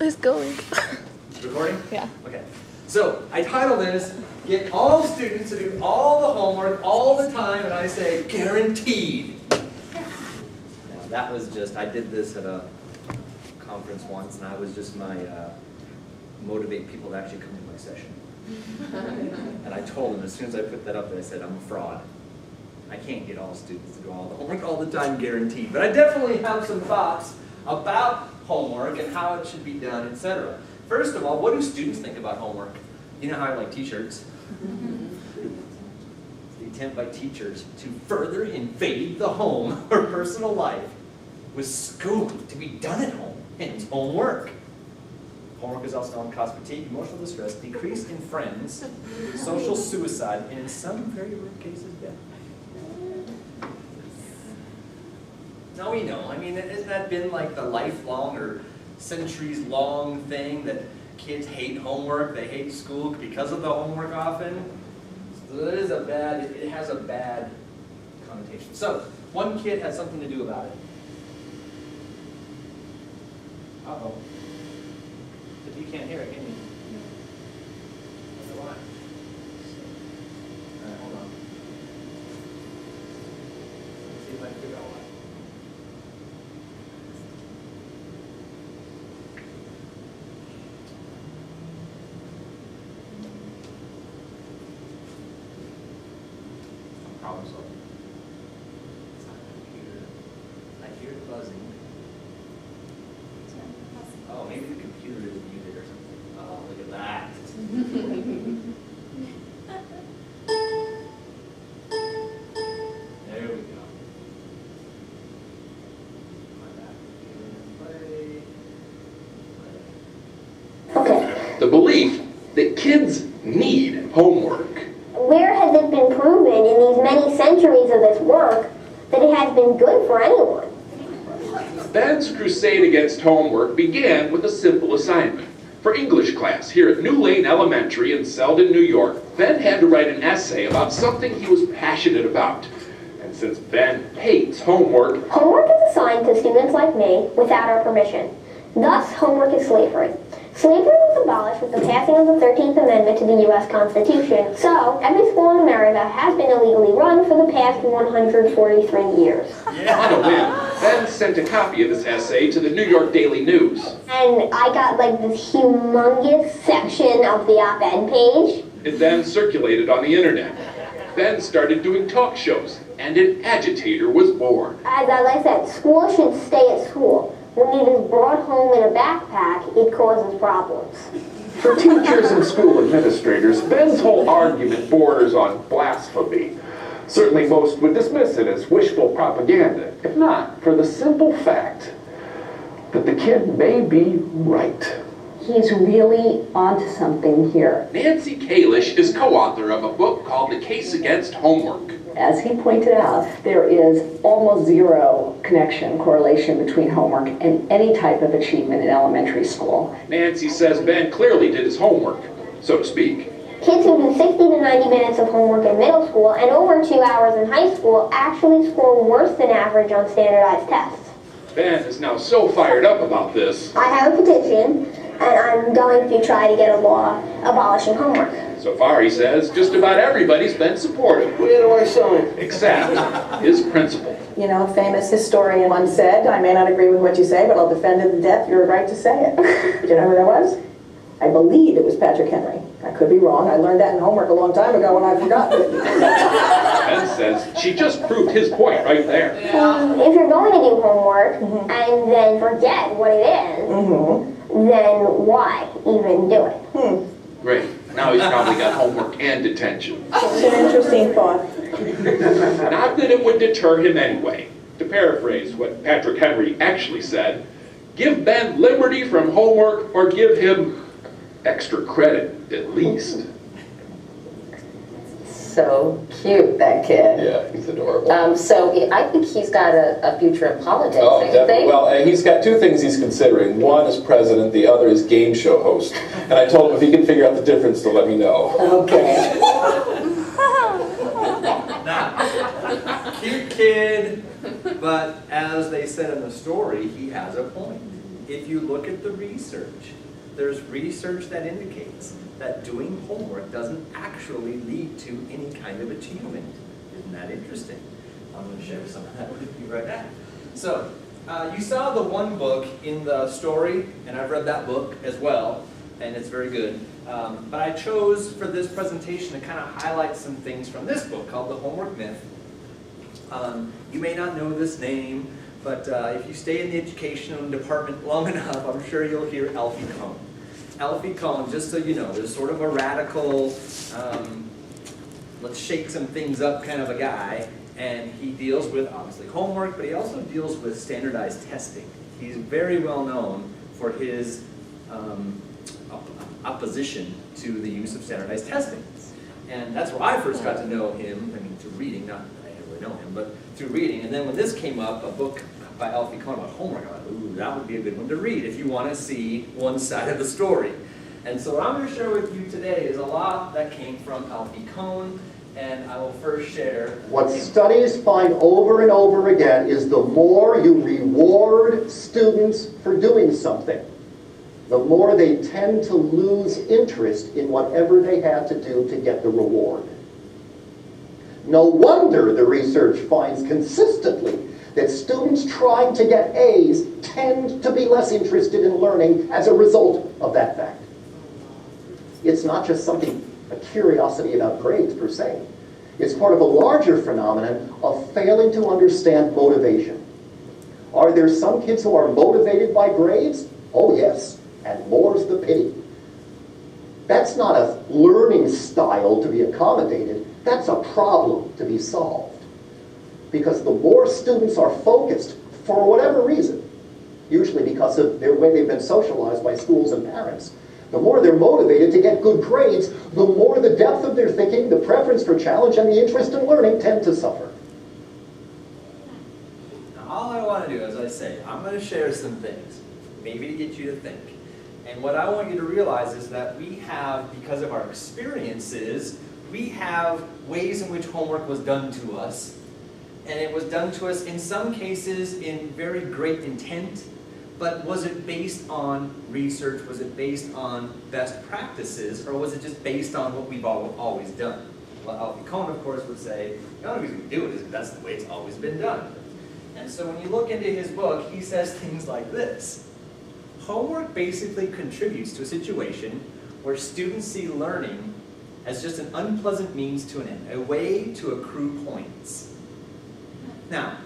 It's going. Recording? Yeah. Okay. So I titled this, Get All Students to Do All the Homework All the Time, and I say, guaranteed. Now that was just, I did this at a conference once, and I was just motivate people to actually come to my session. And I told them, as soon as I put that up there, I said, I'm a fraud. I can't get all students to do all the homework all the time, guaranteed. But I definitely have some thoughts about homework and how it should be done, etc. First of all, what do students think about homework? You know how I like t-shirts? The attempt by teachers to further invade the home or personal life with school to be done at home, hence homework. Homework is also known to cause fatigue, emotional distress, decrease in friends, social suicide, and in some very rare cases, death. Now we know, I mean, hasn't that been like the lifelong or centuries-long thing that kids hate homework, they hate school because of the homework often? So it has a bad connotation. So, one kid has something to do about it. Uh-oh. If you can't hear it, can you? I wonder why. All right, hold on. Let's see if I can figure out why. Problem solving. It's not a computer. I hear it buzzing. Oh, maybe the computer is muted or something. Oh, look at that. There we go. Okay. The belief that kids need homework. Where has it been proven in these many centuries of this work that it has been good for anyone? Ben's crusade against homework began with a simple assignment. For English class here at New Lane Elementary in Selden, New York, Ben had to write an essay about something he was passionate about. And since Ben hates homework, Homework is assigned to students like me without our permission. Thus, homework is slavery. Slavery was abolished with the passing of the 13th Amendment to the U.S. Constitution, so every school in America has been illegally run for the past 143 years. on a whim, Ben sent a copy of his essay to the New York Daily News. And I got like this humongous section of the op-ed page. It then circulated on the internet. Ben started doing talk shows, and an agitator was born. As I said, school should stay at school. When it is brought home in a backpack, it causes problems. For teachers and school administrators, Ben's whole argument borders on blasphemy. Certainly most would dismiss it as wishful propaganda, if not for the simple fact that the kid may be right. He's really onto something here. Nancy Kalish is co-author of a book called The Case Against Homework. As he pointed out, there is almost zero correlation between homework and any type of achievement in elementary school. Nancy says Ben clearly did his homework, so to speak. Kids who do 60 to 90 minutes of homework in middle school and over 2 hours in high school actually score worse than average on standardized tests. Ben is now so fired up about this. I have a petition, and I'm going to try to get a law abolishing homework. So far, he says, just about everybody's been supportive. Where do I sign? Except his principal. You know, a famous historian once said, I may not agree with what you say, but I'll defend to the death your right to say it. Do you know who that was? I believe it was Patrick Henry. I could be wrong. I learned that in homework a long time ago and I forgot it. Ben says she just proved his point right there. If you're going to do homework and then forget what it is, then why even do it? Great. Now he's probably got homework and detention. It's an interesting thought. Not that it would deter him anyway. To paraphrase what Patrick Henry actually said, give Ben liberty from homework or give him extra credit, at least. So cute, that kid. Yeah, he's adorable. So I think he's got a future in politics. Oh, don't you definitely. think? Well, he's got two things he's considering. One is president, the other is game show host. And I told him if he can figure out the difference to let me know. Okay. Now, cute kid, but as they said in the story, he has a point. if you look at the research, there's research that indicates that doing homework doesn't actually lead to any kind of achievement. Isn't that interesting? I'm going to share some of that with you right now. So, you saw the one book in the story, and I've read that book as well, and it's very good. But I chose for this presentation to kind of highlight some things from this book called The Homework Myth. You may not know this name, but if you stay in the education department long enough, I'm sure you'll hear Alfie Kohn. Alfie Kohn, just so you know, is sort of a radical, let's shake some things up kind of a guy, and he deals with, obviously, homework, but he also deals with standardized testing. He's very well known for his opposition to the use of standardized testing. And that's where I first got to know him, I mean, through reading, not that I didn't really know him, but through reading. And then when this came up, a book by Alfie Kohn about homework, I thought, ooh, that would be a good one to read if you want to see one side of the story. And so what I'm going to share with you today is a lot that came from Alfie Kohn, and I will first share. What studies find over and over again is the more you reward students for doing something, the more they tend to lose interest in whatever they had to do to get the reward. No wonder the research finds consistently that students trying to get A's tend to be less interested in learning as a result of that fact. It's not just a curiosity about grades per se. It's part of a larger phenomenon of failing to understand motivation. Are there some kids who are motivated by grades? Oh yes, and more's the pity. That's not a learning style to be accommodated, that's a problem to be solved. Because the more students are focused, for whatever reason, usually because of the way they've been socialized by schools and parents, the more they're motivated to get good grades, the more the depth of their thinking, the preference for challenge, and the interest in learning tend to suffer. Now, all I want to do, as I say, I'm going to share some things, maybe to get you to think. And what I want you to realize is that we have, because of our experiences, we have ways in which homework was done to us. And it was done to us in some cases in very great intent, but was it based on research? Was it based on best practices? Or was it just based on what we've always done? Well, Alfie Kohn, of course, would say, the only reason we do it is that's the way it's always been done. And so when you look into his book, he says things like this. Homework basically contributes to a situation where students see learning as just an unpleasant means to an end, a way to accrue points. Now,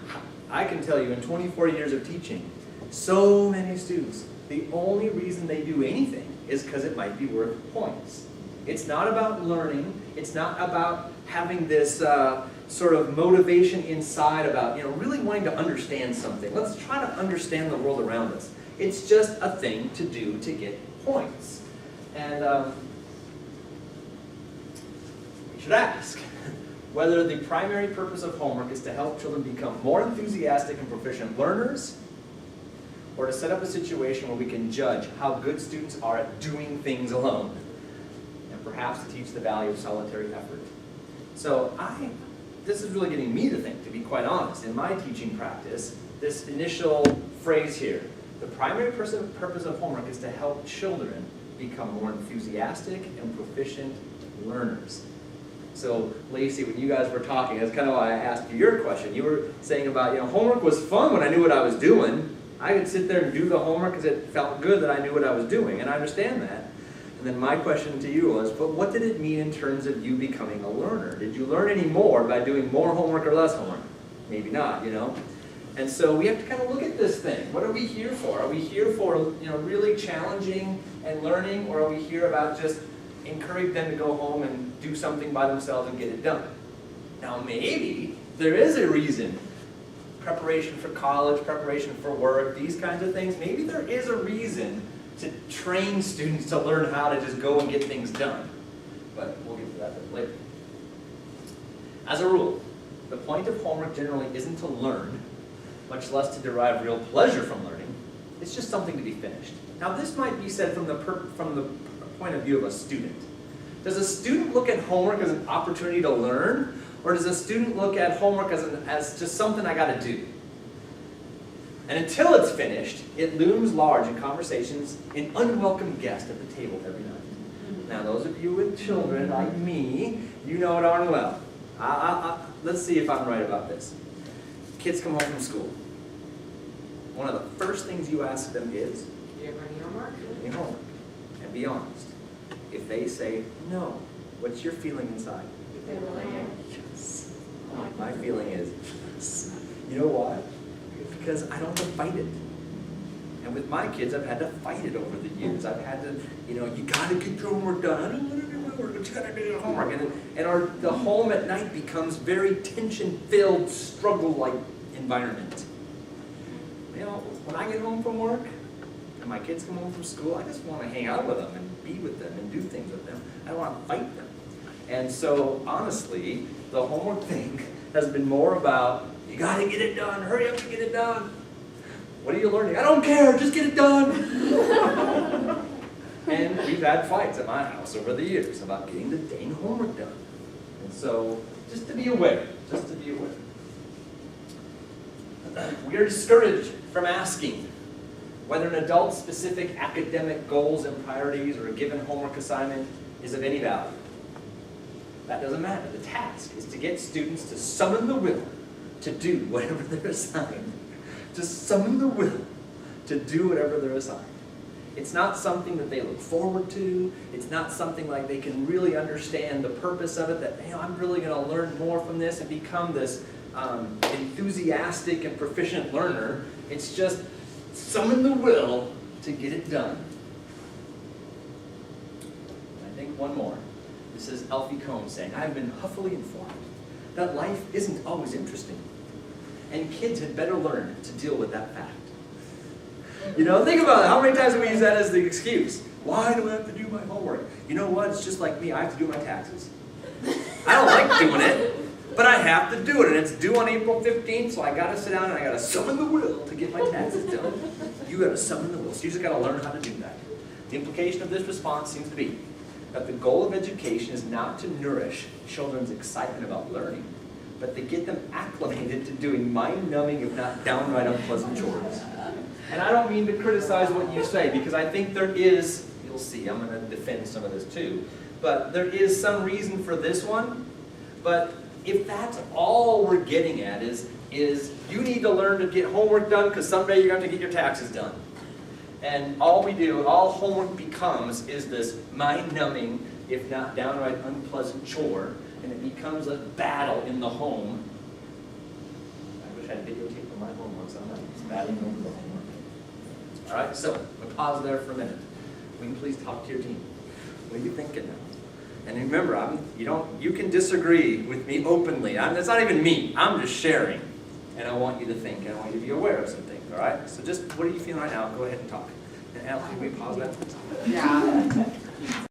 I can tell you in 24 years of teaching, so many students, the only reason they do anything is because it might be worth points. It's not about learning, it's not about having this sort of motivation inside about, really wanting to understand something. Let's try to understand the world around us. It's just a thing to do to get points. And we should ask whether the primary purpose of homework is to help children become more enthusiastic and proficient learners, or to set up a situation where we can judge how good students are at doing things alone, and perhaps to teach the value of solitary effort. So this is really getting me to think, to be quite honest. In my teaching practice, this initial phrase here, the primary purpose of homework is to help children become more enthusiastic and proficient learners. So, Lacey, when you guys were talking, that's kind of why I asked you your question. You were saying about, homework was fun when I knew what I was doing. I could sit there and do the homework because it felt good that I knew what I was doing, and I understand that. And then my question to you was, but what did it mean in terms of you becoming a learner? Did you learn any more by doing more homework or less homework? Maybe not, And so we have to kind of look at this thing. What are we here for? Are we here for, really challenging and learning, or are we here about just encourage them to go home and do something by themselves and get it done? Now maybe there is a reason. Preparation for college, preparation for work, these kinds of things. Maybe there is a reason to train students to learn how to just go and get things done. But we'll get to that a bit later. As a rule, the point of homework generally isn't to learn, much less to derive real pleasure from learning. It's just something to be finished. Now this might be said from the point of view of a student. Does a student look at homework as an opportunity to learn, or does a student look at homework as just something I got to do? And until it's finished, it looms large in conversations, an unwelcome guest at the table every night. Now, those of you with children like me, you know it darn well. Let's see if I'm right about this. Kids come home from school. One of the first things you ask them is, Do you have any homework? any homework? And be honest. If they say no, what's your feeling inside? Yes. My feeling is, yes. You know why? Because I don't have to fight it. And with my kids, I've had to fight it over the years. I've had to, you gotta get your homework done. I don't want to do my work, but you gotta do your homework. And the home at night becomes very tension-filled, struggle-like environment. When I get home from work, and my kids come home from school, I just want to hang out with them and be with them and do things with them. I don't want to fight them. And so, honestly, the homework thing has been more about, you got to get it done, hurry up and get it done. What are you learning? I don't care, just get it done. And we've had fights at my house over the years about getting the dang homework done. And so, just to be aware, We are discouraged from asking whether an adult's specific academic goals and priorities or a given homework assignment is of any value. That doesn't matter. The task is to get students to summon the will to do whatever they're assigned. To summon the will to do whatever they're assigned. It's not something that they look forward to. It's not something like they can really understand the purpose of it, that, I'm really going to learn more from this and become this enthusiastic and proficient learner. It's just summon the will to get it done. And I think one more. This is Alfie Kohn saying, I've been huffily informed that life isn't always interesting, and kids had better learn to deal with that fact. Think about it. How many times have we used that as the excuse? Why do I have to do my homework? You know what? It's just like me. I have to do my taxes. I don't like doing it, but I have to do it, and it's due on April 15th, so I got to sit down and I got to summon the will to get my taxes done. You got to summon the will. So you just got to learn how to do that. The implication of this response seems to be that the goal of education is not to nourish children's excitement about learning, but to get them acclimated to doing mind-numbing, if not downright unpleasant chores. And I don't mean to criticize what you say, because I think there is, you'll see, I'm going to defend some of this too, but there is some reason for this one. But if that's all we're getting at is you need to learn to get homework done because someday you're going to have to get your taxes done. And all homework becomes is this mind-numbing, if not downright unpleasant chore, and it becomes a battle in the home. I wish I had videotape of my homework, so I'm not just battling over the homework. All right, so we'll pause there for a minute. Will you please talk to your team? What are you thinking now? And remember, you can disagree with me openly. It's not even me. I'm just sharing. And I want you to think, and I want you to be aware of some things, all right? So just, what are you feeling right now? Go ahead and talk. And Al, can we pause that? Yeah.